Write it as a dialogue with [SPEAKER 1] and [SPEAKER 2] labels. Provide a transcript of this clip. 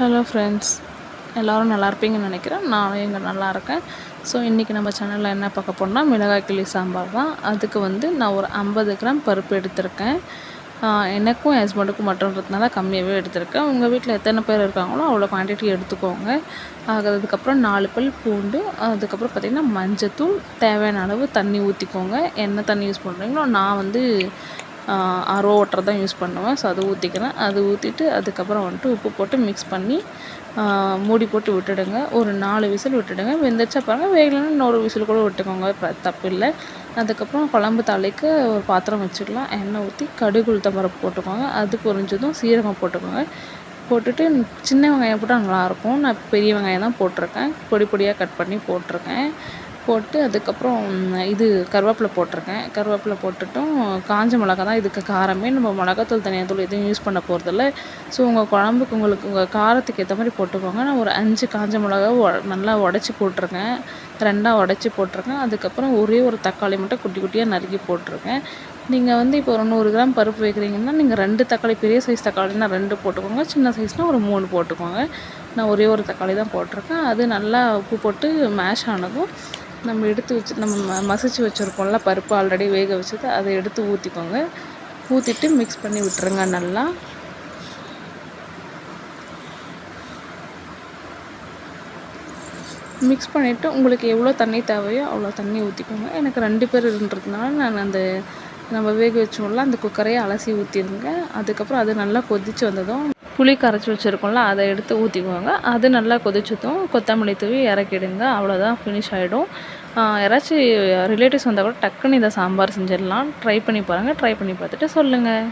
[SPEAKER 1] Hello friends, எல்லோரும் நல்லா இருப்பீங்கன்னு நினைக்கிறேன். நானும் இங்கே நல்லா இருக்கேன். ஸோ இன்றைக்கி நம்ம சேனலில் என்ன பார்க்க போனால் மிளகாய் கிள்ளி சாம்பார் தான். அதுக்கு வந்து நான் ஒரு 50 கிராம் பருப்பு எடுத்திருக்கேன். எனக்கும் என் ஹஸ்பண்டுக்கும் மட்டும்ன்றதுனால கம்மியாகவே எடுத்திருக்கேன். உங்கள் வீட்டில் எத்தனை பேர் இருக்காங்களோ அவ்வளோ குவான்டிட்டி எடுத்துக்கோங்க. அதுக்கப்புறம் 4 பல் பூண்டு, அதுக்கப்புறம் பார்த்திங்கன்னா மஞ்சத்தூள், தேவையான அளவு தண்ணி ஊற்றிக்கோங்க. என்ன தண்ணி யூஸ் பண்ணுறீங்களோ, நான் வந்து RO வாட்டர் தான் யூஸ் பண்ணுவேன். ஸோ அது ஊற்றிக்கிறேன். அது ஊற்றிட்டு அதுக்கப்புறம் வந்துட்டு உப்பு போட்டு மிக்ஸ் பண்ணி மூடி போட்டு விட்டுடுங்க. ஒரு 4 விசில் விட்டுடுங்க. வெந்துருச்சா பாருங்கள், வேகலைன்னா இன்னொரு விசில் கூட விட்டுக்கோங்க, தப்பு இல்லை. அதுக்கப்புறம் குழம்பு தாளிக்க ஒரு பாத்திரம் வச்சுக்கலாம். எண்ணெய் ஊற்றி கடுகு உளுத்தம் பருப்பு போட்டுக்கோங்க. அது பொரிஞ்சதும் சீரகம் போட்டுக்கோங்க. போட்டுட்டு சின்ன வெங்காயம் போட்டால் நல்லாயிருக்கும். நான் பெரிய வெங்காயம் தான் போட்டிருக்கேன். பொடி பொடியாக கட் பண்ணி போட்டிருக்கேன். போட்டு அதுக்கப்புறம் கருவேப்பிலை போட்டிருக்கேன். கருவேப்பிலை போட்டுட்டும் காஞ்ச மிளகா தான் இதுக்கு காரமே. நம்ம மிளகாத்தூள் தனியாத்தூள் எதுவும் யூஸ் பண்ண போகிறதில்ல. ஸோ உங்கள் குழம்புக்கு உங்கள் காரத்துக்கு ஏற்ற மாதிரி போட்டுக்கோங்க. நான் ஒரு 5 காஞ்ச மிளகா நல்லா உடச்சி போட்டிருக்கேன். 2ஆக உடச்சி போட்டிருக்கேன். அதுக்கப்புறம் ஒரே ஒரு தக்காளி மட்டும் குட்டி குட்டியாக நறுக்கி போட்டிருக்கேன். நீங்கள் வந்து இப்போ ஒரு 100 கிராம் பருப்பு வைக்கிறீங்கன்னா நீங்கள் 2 தக்காளி, பெரிய சைஸ் தக்காளினா 2 போட்டுக்கோங்க. சின்ன சைஸ்னால் ஒரு 3 போட்டுக்கோங்க. நான் ஒரே ஒரு தக்காளி தான் போட்டிருக்கேன். அது நல்லா உப்பு போட்டு மேஷ் ஆனதும் நம்ம மசிச்சு வச்சுருக்கோம்ல பருப்பு, ஆல்ரெடி வேக வச்சது, அதை எடுத்து ஊற்றிக்கோங்க. ஊற்றிட்டு மிக்ஸ் பண்ணி விட்டுருங்க. நல்லா மிக்ஸ் பண்ணிவிட்டு உங்களுக்கு எவ்வளோ தண்ணி தேவையோ அவ்வளோ தண்ணி ஊற்றிக்கோங்க. எனக்கு 2 பேர் இருன்றதுனால நான் நம்ம வேக வச்சோம்ல அந்த குக்கரையே அலசி ஊற்றிடுங்க. அதுக்கப்புறம் அது நல்லா கொதித்து வந்ததும் புளி கரைச்சி வச்சுருக்கோம்ல அதை எடுத்து ஊற்றிக்குவாங்க. அது நல்லா கொதிச்சதும் கொத்தமல்லி தூவி இறக்கிடுங்க. அவ்வளோதான், ஃபினிஷ் ஆகிடும். யாராச்சும் ரிலேட்டிவ்ஸ் வந்தால் கூட டக்குன்னு இதை சாம்பார் செஞ்சிடலாம். ட்ரை பண்ணி பாருங்கள். ட்ரை பண்ணி பார்த்துட்டு சொல்லுங்கள்.